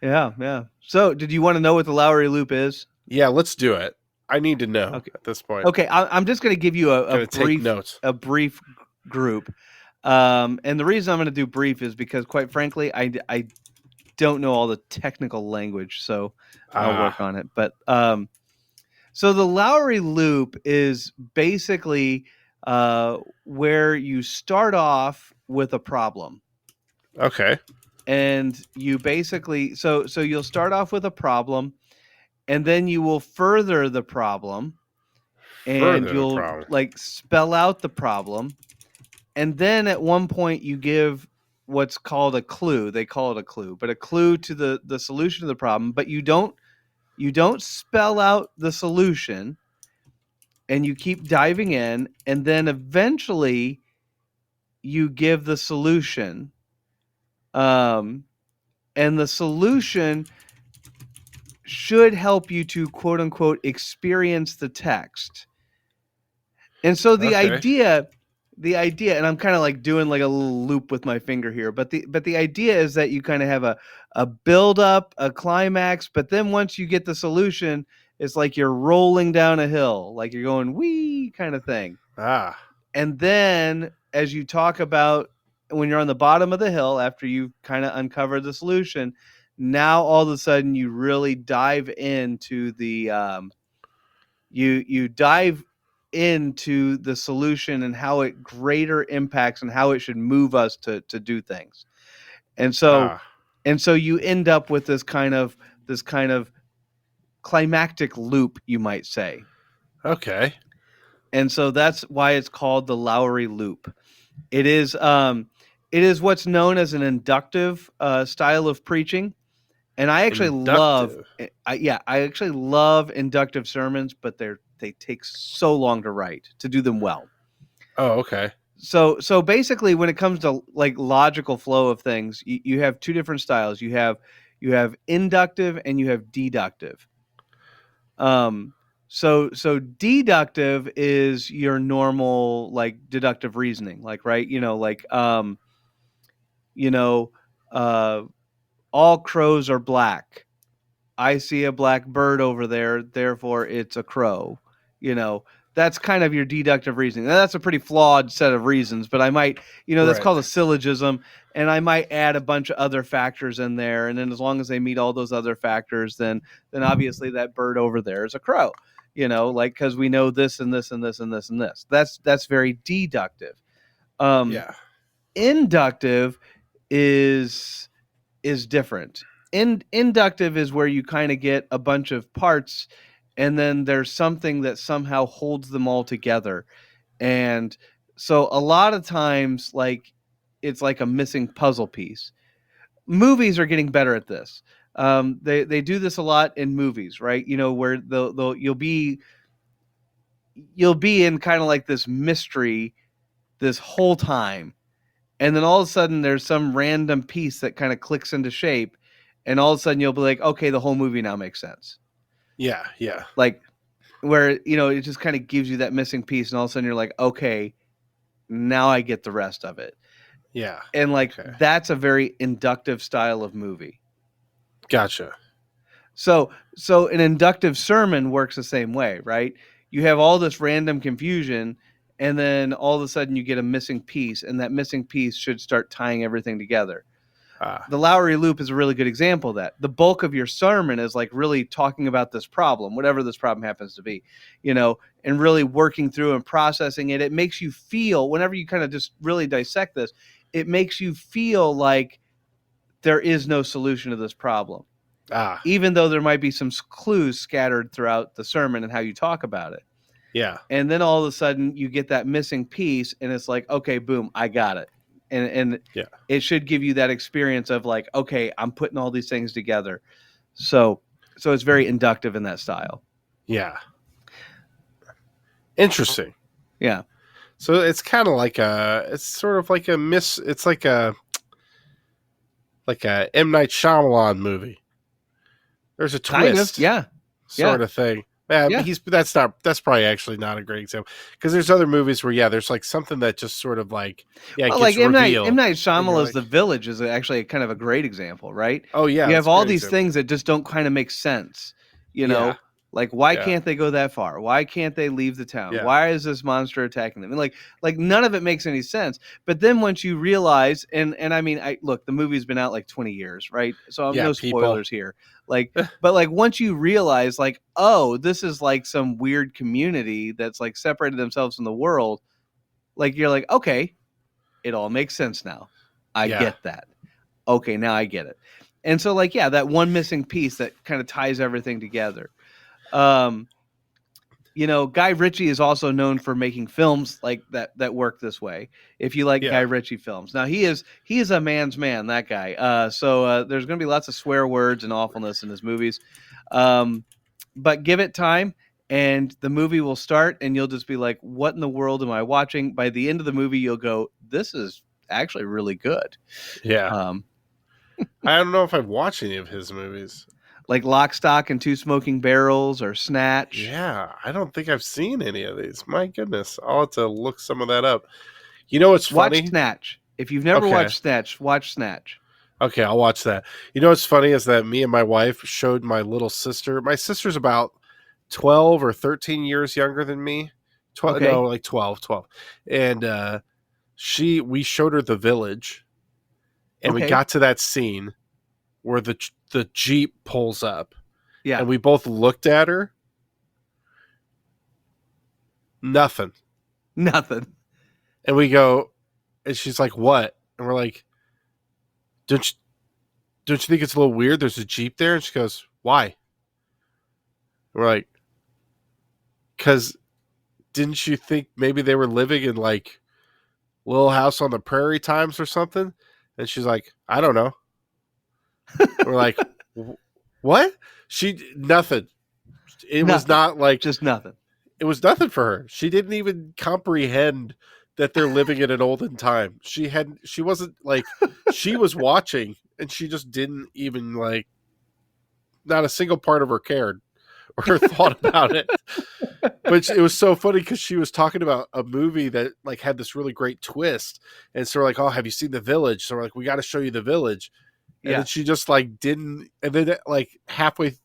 Yeah. So, did you want to know what the Lowry loop is? Yeah, let's do it. I need to know at this point. Okay, I'm just going to give you a brief group. And the reason I'm going to do brief is because, quite frankly, I don't know all the technical language, so I'll work on it. But so the Lowry loop is basically where you start off with a problem, Okay. and you basically so you'll start off with a problem, and then you will further the problem, and Further the you'll problem. like spell out the problem, and then at one point you give what's called a clue. They call it a clue, but a clue to the solution of the problem. But you don't spell out the solution, and you keep diving in, and then eventually you give the solution. Um, and the solution should help you to quote unquote experience the text. And so Okay. the idea, and I'm kind of like doing like a little loop with my finger here, but the idea is that you kind of have a build up, a climax, but then once you get the solution, it's like you're rolling down a hill, like you're going wee kind of thing. Ah. And then as you talk about when you're on the bottom of the hill after you've kind of uncovered the solution, now all of a sudden you really dive into the you dive into the solution and how it greater impacts and how it should move us to do things. And so Ah. you end up with this kind of climactic loop, you might say. Okay. And so that's why it's called the Lowry loop. It is what's known as an inductive style of preaching, and I actually love, Inductive. I actually love inductive sermons, but they take so long to write to do them well. Oh, okay. So basically, when it comes to like logical flow of things, you have two different styles. You have inductive and you have deductive. Um, so deductive is your normal like deductive reasoning, like right, you know, uh, all crows are black. I see a black bird over there, therefore it's a crow. You know, that's kind of your deductive reasoning. Now, that's a pretty flawed set of reasons, but I might, that's Right. called a syllogism, and I might add a bunch of other factors in there, and then as long as they meet all those other factors, then obviously that bird over there is a crow. Like because we know this and this and this and this and this. That's very deductive. Um, Yeah. Inductive is different. Inductive is where you kind of get a bunch of parts, and then there's something that somehow holds them all together. And so a lot of times, like it's like a missing puzzle piece. Movies are getting better at this. They do this a lot in movies, right? Where they'll you'll be in kind of like this mystery this whole time, and then all of a sudden there's some random piece that kind of clicks into shape, and all of a sudden you'll be like, okay, the whole movie now makes sense. Yeah. Yeah. Like where it just kind of gives you that missing piece, and all of a sudden you're like, okay, now I get the rest of it. Yeah. And like Okay. that's a very inductive style of movie. Gotcha. So an inductive sermon works the same way, right? You have all this random confusion, and then all of a sudden you get a missing piece, and that missing piece should start tying everything together. Ah. The Lowry loop is a really good example of that. The bulk of your sermon is like really talking about this problem, whatever this problem happens to be, and really working through and processing it. It makes you feel, whenever you kind of just really dissect this, it makes you feel like there is no solution to this problem, Ah. even though there might be some clues scattered throughout the sermon and how you talk about it. Yeah. And then all of a sudden you get that missing piece, and it's like, okay, boom, I got it. And Yeah. it should give you that experience of like, okay, I'm putting all these things together. So it's very inductive in that style. Yeah. Interesting. Yeah. So it's kind of like it's sort of like it's like a M. Night Shyamalan movie. There's a Kind of. twist, Yeah. Yeah. sort of thing. Yeah, Yeah. that's probably actually not a great example, because there's other movies where there's like something that just sort of like it Well, gets like M. revealed, Night and you're Shyamalan's like, The Village is actually kind of a great example, right? oh yeah, You that's have a all great these example. things that just don't kind of make sense, you Yeah, know? Like why yeah, can't they go that far? Why can't they leave the town? yeah, Why is this monster attacking them? And like none of it makes any sense. But then once you realize, and I mean, I look, the movie's been out like 20 years, right? So I'm yeah. no People, spoilers here. Like, but like once you realize, like, oh, this is like some weird community that's like separated themselves from the world. Like you're like, okay, it all makes sense now. I Yeah. get that. Okay, now I get it. And so like yeah, that one missing piece that kind of ties everything together. Um, Guy Ritchie is also known for making films like that work this way. If you like Guy Yeah. Ritchie films, now he is a man's man. That guy. There's going to be lots of swear words and awfulness in his movies, um, but give it time, and the movie will start, and you'll just be like, "What in the world am I watching?" By the end of the movie, you'll go, "This is actually really good." Yeah. Um, I don't know if I've watched any of his movies. like Lock, Stock, and Two Smoking Barrels or Snatch. Yeah, I don't think I've seen any of these. My goodness, I'll have to look some of that up. You know what's Watch funny? Snatch. If you've never Okay. watched Snatch, watch Snatch. Okay, I'll watch that. You know what's funny is that me and my wife showed my little sister. My sister's about 12 or 13 years younger than me. 12, no, Okay. like 12, 12. And we showed her The Village, and we Okay. got to that scene where the Jeep pulls up, Yeah. and we both looked at her. Nothing. Nothing. And we go, and she's like, "What?" And we're like, "Don't you, don't you think it's a little weird? There's a Jeep there." And she goes, "Why?" And we're like, "Because didn't you think maybe they were living in like Little House on the Prairie times or something?" And she's like, "I don't know." We're like, "What?" Nothing. It was Nothing. not like Just nothing. it was nothing for her. She didn't even comprehend that they're living in an olden time. She wasn't like she was watching and she just didn't even like not a single part of her cared or thought about it. But it was so funny because she was talking about a movie that like had this really great twist, and so we're like, "Oh, have you seen The Village?" So we're like, "We got to show you The Village," and then Yeah. she just like didn't, and then like halfway,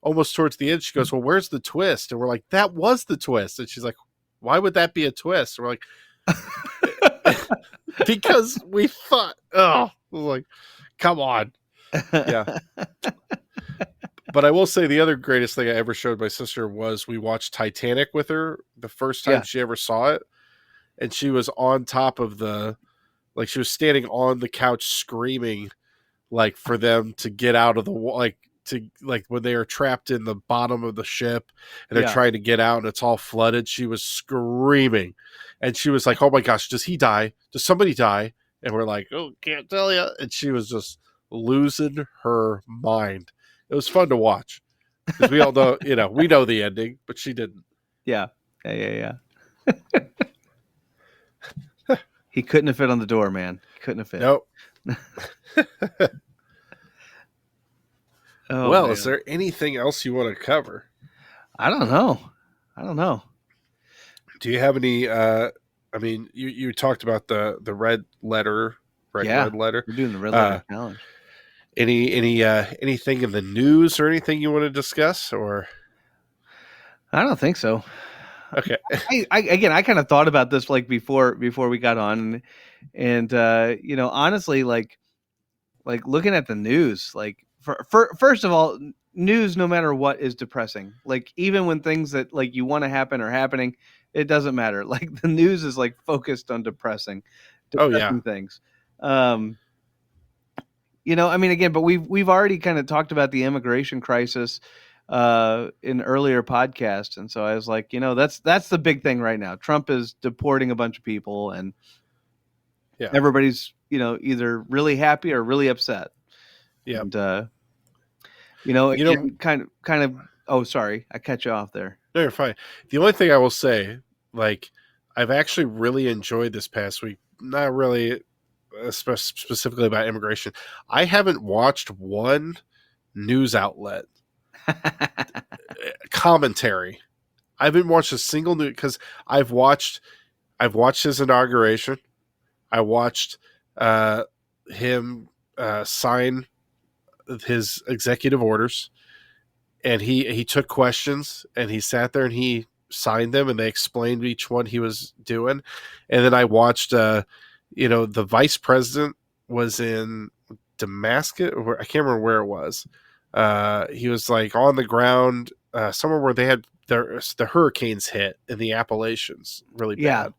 almost towards the end, she goes, "Well, where's the twist?" And we're like, "That was the twist," and she's like, "Why would that be a twist?" And we're like, "Because we thought, oh, like, come on, yeah." But I will say the other greatest thing I ever showed my sister was we watched Titanic with her the first time Yeah. she ever saw it. And she was on top of she was standing on the couch screaming, like, for them to get out of like, when they are trapped in the bottom of the ship and they're Yeah. trying to get out and it's all flooded. She was screaming. And she was like, "Oh my gosh, does he die? Does somebody die?" And we're like, "Oh, can't tell you." And she was just losing her mind. It was fun to watch because we all know, we know the ending, but she didn't. Yeah. Yeah. Yeah. Yeah. He couldn't have fit on the door, man. He couldn't have fit. Nope. Oh Well, is man. there anything else you want to cover? I don't know. I don't know. Do you have any? I mean, you talked about the Yeah. red letter. We're doing the red Uh, letter challenge. anything in the news or anything you want to discuss? Or I don't think so. okay, I kind of thought about this like before we got on, and honestly, like looking at the news, like for first of all, news no matter what is depressing. Like even when things that like you want to happen are happening, it doesn't matter. Like the news is like focused on oh yeah, depressing things. Um, I mean, again, but we've already kind of talked about the immigration crisis in earlier podcasts, and so I was like, that's the big thing right now. Trump is deporting a bunch of people, and yeah, everybody's either really happy or really upset. yeah. And You know, again, kind of. Oh, sorry, I cut you off there. no, you're fine. The only thing I will say, like, I've actually really enjoyed this past week. Not really specifically about immigration. I haven't watched one news outlet commentary. I haven't watched a single news because I've watched his inauguration. I watched uh, him sign his executive orders, and he took questions and he sat there and he signed them and they explained each one he was doing. And then I watched, the vice president was in Damascus, or I can't remember where it was. He was like on the ground somewhere where the hurricanes hit in the Appalachians really Yeah. bad,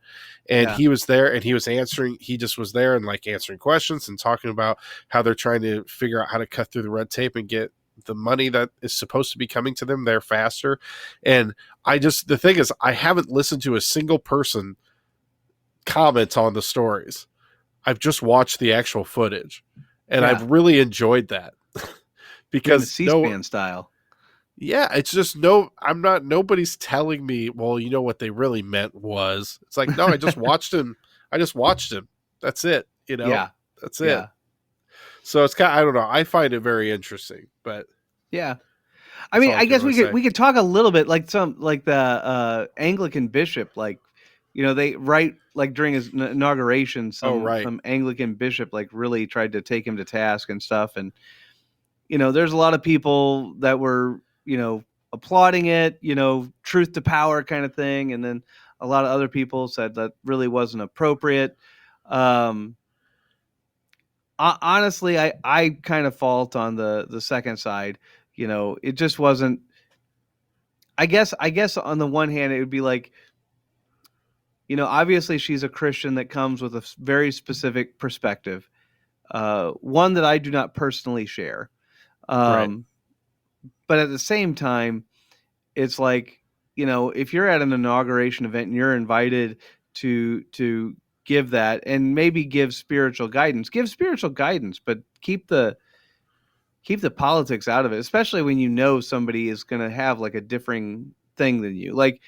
and Yeah. he was there and he was answering. He just was there and like answering questions and talking about how they're trying to figure out how to cut through the red tape and get the money that is supposed to be coming to them there faster. And the thing is, I haven't listened to a single person comment on the stories. I've just watched the actual footage, and Yeah. I've really enjoyed that Doing the because no, C-SPAN style. yeah, it's just no, I'm not, nobody's telling me, well, you know what they really meant was. It's like, no, I just watched him. I just watched him. That's it. Yeah. That's it. Yeah. So it's kind of, I don't know. I find it very interesting, but Yeah. I that's mean, all I I can guess really say. we could talk a little bit like the Anglican bishop, like, they right like during his inauguration, Oh, right. some Anglican bishop like really tried to take him to task and stuff, and there's a lot of people that were applauding it, truth to power kind of thing, and then a lot of other people said that really wasn't appropriate. Um, Honestly, I kind of fault on the second side. It just wasn't. I guess on the one hand, it would be like, obviously she's a Christian that comes with a very specific perspective, one that I do not personally share. Right. Um, but at the same time, it's like, if you're at an inauguration event and you're invited to give that and maybe give spiritual guidance, but keep the politics out of it, especially when somebody is going to have like a differing thing than you. Like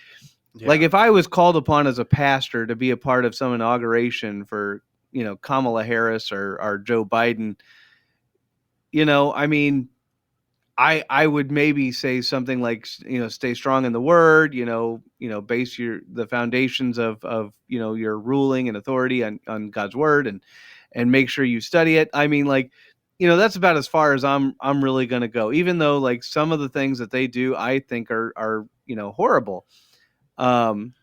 Yeah. if I was called upon as a pastor to be a part of some inauguration for, Kamala Harris or Joe Biden, I mean, I would maybe say something like, stay strong in the word, base the foundations of your ruling and authority on God's word, and make sure you study it. I mean, like, that's about as far as I'm really going to go, even though like some of the things that they do, I think are horrible. Um,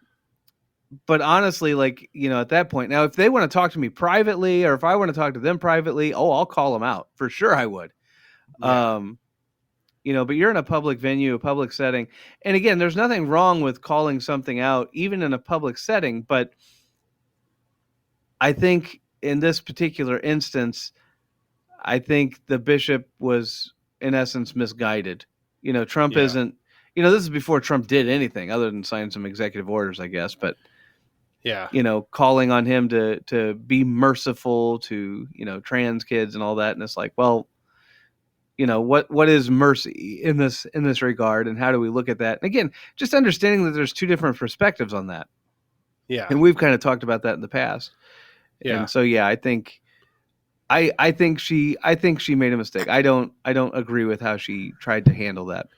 but honestly, like, at that point, now, if they want to talk to me privately, or if I want to talk to them privately, oh, I'll call them out for sure. I would. Yeah. Um, but you're in a public venue, a public setting. And again, there's nothing wrong with calling something out, even in a public setting. But I think in this particular instance, I think the bishop was, in essence, misguided. Trump Yeah. isn't, this is before Trump did anything other than sign some executive orders, I guess. But, Yeah. calling on him to be merciful to, trans kids and all that. And it's like, well, what is mercy in this regard, and how do we look at that? And again, just understanding that there's two different perspectives on that, Yeah. and we've kind of talked about that in the past. Yeah. And so, yeah, I think she made a mistake. I don't agree with how she tried to handle that.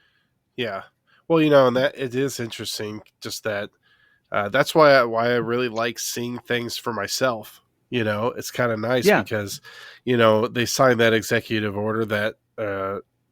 Yeah. Well, and that it is interesting just that that's why I really like seeing things for myself. It's kind of nice Yeah. because, they signed that executive order that,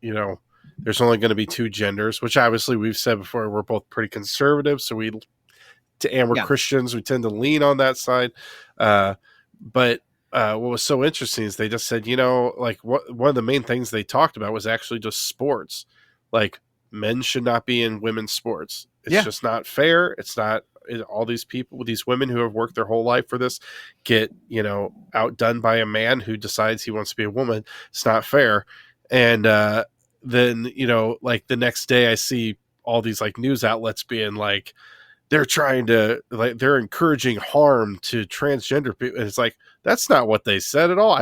you know, there's only going to be two genders, which obviously we've said before, we're both pretty conservative. So and we're Yeah. Christians. We tend to lean on that side. But what was so interesting is they just said, like one of the main things they talked about was actually just sports. Like men should not be in women's sports. It's Yeah. just not fair. It's not all these people, these women who have worked their whole life for this get, outdone by a man who decides he wants to be a woman. It's not fair. And then, like the next day I see all these like news outlets being like, they're trying to they're encouraging harm to transgender people. And it's like, that's not what they said at all.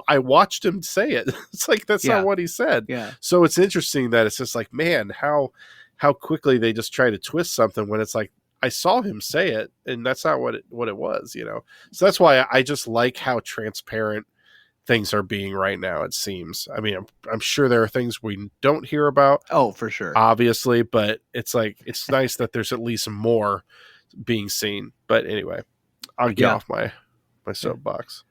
I watched him say it. It's like, that's not Yeah. what he said. Yeah. So it's interesting that it's just like, man, how quickly they just try to twist something when it's like, I saw him say it and that's not what it was, So that's why I just like how transparent things are being right now. It seems, I mean, I'm sure there are things we don't hear about, Oh, for sure. obviously, but it's like, it's nice that there's at least more being seen. But anyway, I'll get Yeah. off my soapbox.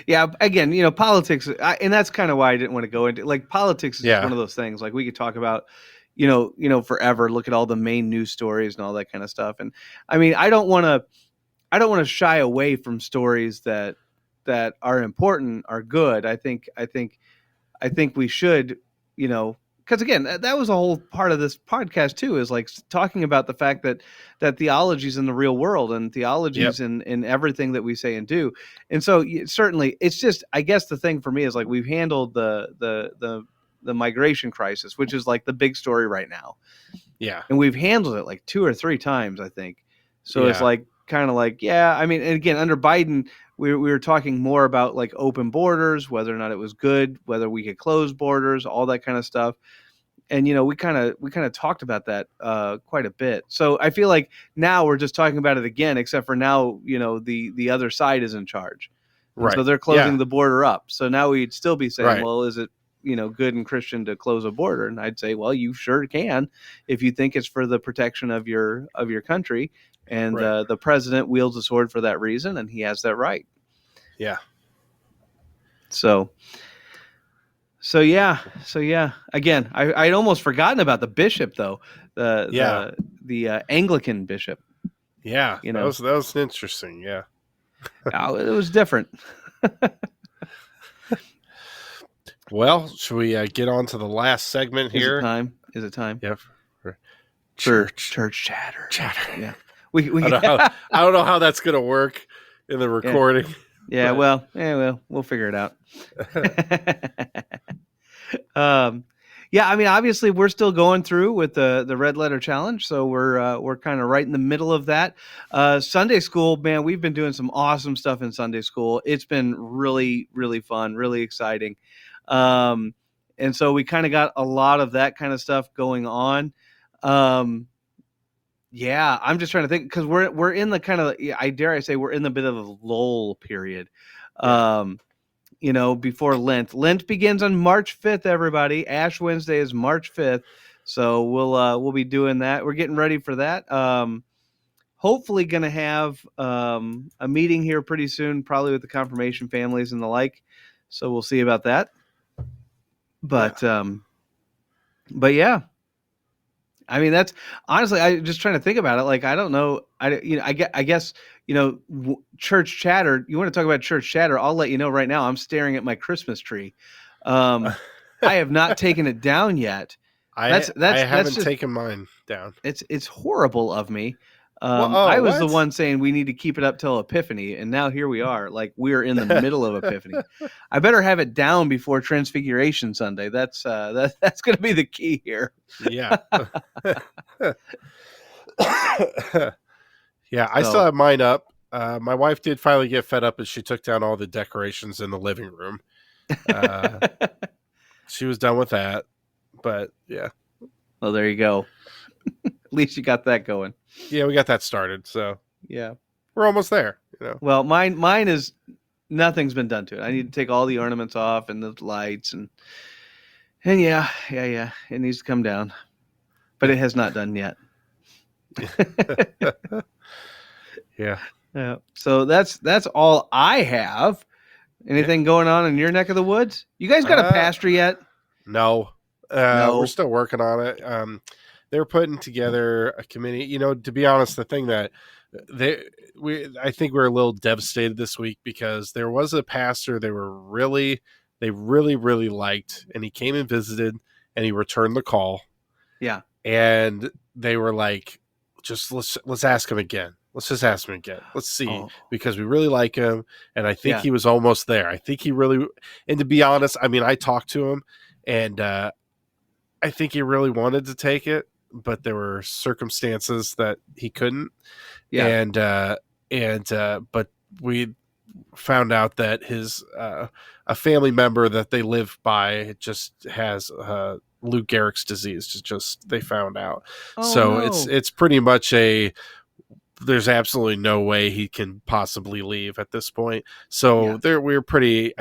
Yeah. Again, politics, and that's kind of why I didn't want to go into, like, politics is just Yeah. one of those things. Like, we could talk about, forever. Look at all the main news stories and all that kind of stuff. And I mean, I don't want to shy away from stories that are important, are good. I think we should, because again, that was a whole part of this podcast too, is like talking about the fact that theology is in the real world and theology Yep. is in everything that we say and do. And so certainly it's just, I guess the thing for me is like, we've handled the migration crisis, which is like the big story right now. Yeah. And we've handled it like 2 or 3 times, I think. So it's Yeah. like, kind of like, yeah, I mean, and again, under Biden, we were talking more about like open borders, whether or not it was good, whether we could close borders, all that kind of stuff. And we kind of talked about that quite a bit. So I feel like now we're just talking about it again, except for now the other side is in charge, and so Right. they're closing Yeah. the border up. So now we'd still be saying, Right. well, is it good and Christian to close a border? And I'd say, well, you sure can if you think it's for the protection of your country, and Right. the president wields a sword for that reason, and he has that right. Yeah. So yeah. Again, I'd almost forgotten about the bishop though, Yeah. the Anglican bishop. Yeah. That was interesting. Yeah. It was different. Well, should we get on to the last segment here? Is it time? Yep. For Church chatter. Yeah. We I don't know how that's gonna work in the recording. Yeah. We'll figure it out. Yeah, I mean, obviously we're still going through with the Red Letter Challenge, so we're kind of right in the middle of that. Sunday school, man, we've been doing some awesome stuff in Sunday school. It's been really, really fun, really exciting, and so we kind of got a lot of that kind of stuff going on. Yeah, I'm just trying to think, because we're in the kind of, I dare I say, we're in the bit of a lull period. Yeah. Before Lent. Lent begins on March 5th, everybody. Ash Wednesday is March 5th. So we'll be doing that. We're getting ready for that. Hopefully going to have a meeting here pretty soon, probably with the confirmation families and the like. So we'll see about that. But yeah. I mean, that's honestly, I just trying to think about it. Like, I don't know. I guess, church chatter. You want to talk about church chatter? I'll let you know right now. I'm staring at my Christmas tree. I have not taken it down yet. I haven't taken mine down. It's horrible of me. I was the one saying we need to keep it up till Epiphany, and now here we are. Like, we're in the middle of Epiphany. I better have it down before Transfiguration Sunday. That's going to be the key here. Yeah. Yeah, I still have mine up. My wife did finally get fed up as she took down all the decorations in the living room. She was done with that, but yeah. Well, there you go. At least you got that going. Yeah, we got that started, so yeah, we're almost there. Well, mine is, nothing's been done to it. I need to take all the ornaments off and the lights and yeah, it needs to come down, but it has not done yet. Yeah. So that's all I have. Anything going on in your neck of the woods? You guys got a pastor yet? No. No. We're still working on it. They're putting together a committee. To be honest, the thing that I think we're a little devastated this week, because there was a pastor they really liked, and he came and visited, and he returned the call. Yeah. And they were like, just let's ask him again. Let's just ask him again. Let's see, because we really like him, and I think he was almost there. I think he really, and to be honest, I mean, I talked to him, and I think he really wanted to take it, but there were circumstances that he couldn't. Yeah. But we found out that his a family member that they live by just has Lou Gehrig's disease. Just they found out. It's pretty much there's absolutely no way he can possibly leave at this point. So we're pretty,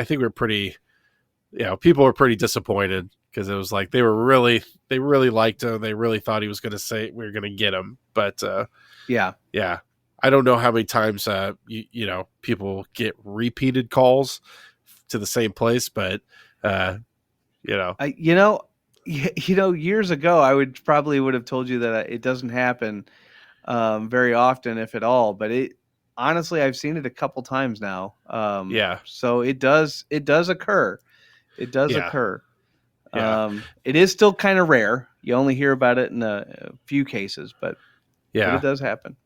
people were pretty disappointed, because it was like they really liked him. They really thought he was going to say we were going to get him. But yeah, I don't know how many times people get repeated calls to the same place, but years ago I would have told you that it doesn't happen very often, if at all. But honestly, I've seen it a couple times now. So it does occur. It does occur. Yeah. It is still kind of rare. You only hear about it in a few cases, but it Yeah. does happen.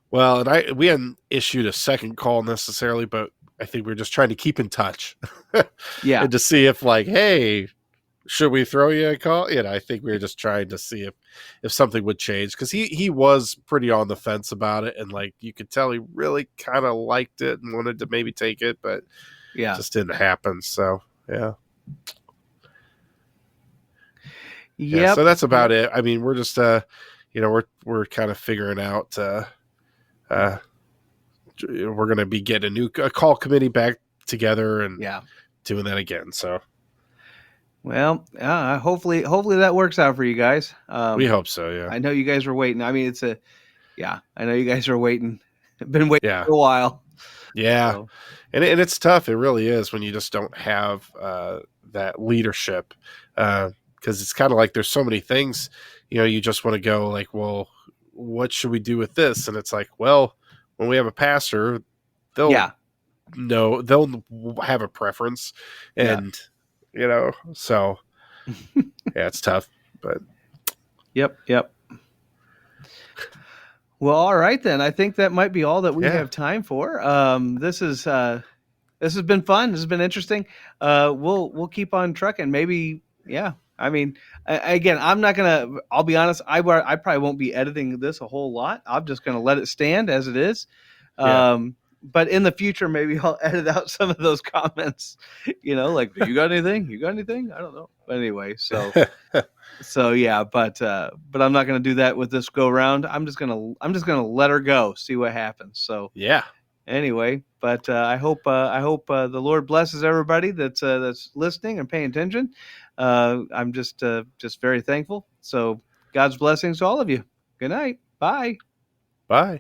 Well, and we hadn't issued a second call necessarily, but I think we're just trying to keep in touch Yeah. and to see if, like, hey, should we throw you a call? I think we were just trying to see if something would change, because he was pretty on the fence about it, and like you could tell he really kind of liked it and wanted to maybe take it, but Yeah. just didn't happen. So yeah. Yeah, Yep. so that's about Yep. it. I mean, we're just we're kind of figuring out we're going to be getting a call committee back together and Yeah. doing that again. So Well, hopefully that works out for you guys. we hope so. Yeah. I know you guys are waiting. I mean, I know you guys are waiting. Been waiting Yeah. for a while. Yeah. So, And it's tough. It really is, when you just don't have that leadership, because it's kind of like there's so many things, you just want to go like, well, what should we do with this? And it's like, well, when we have a pastor, they'll yeah. know, they'll have a preference, Yeah. and so yeah, it's tough, but Yep. Yep. Well, all right then. I think that might be all that we yeah, have time for. This has been fun. This has been interesting. We'll keep on trucking. Maybe, yeah. I mean, again, I'm not gonna. I'll be honest. I probably won't be editing this a whole lot. I'm just gonna let it stand as it is. yeah, But in the future, maybe I'll edit out some of those comments. Like, you got anything? You got anything? I don't know. But anyway, so yeah. But I'm not gonna do that with this go round. I'm just gonna let her go. See what happens. So yeah. anyway, but I hope the Lord blesses everybody that's listening and paying attention. I'm just very thankful. So God's blessings to all of you. Good night. Bye. Bye.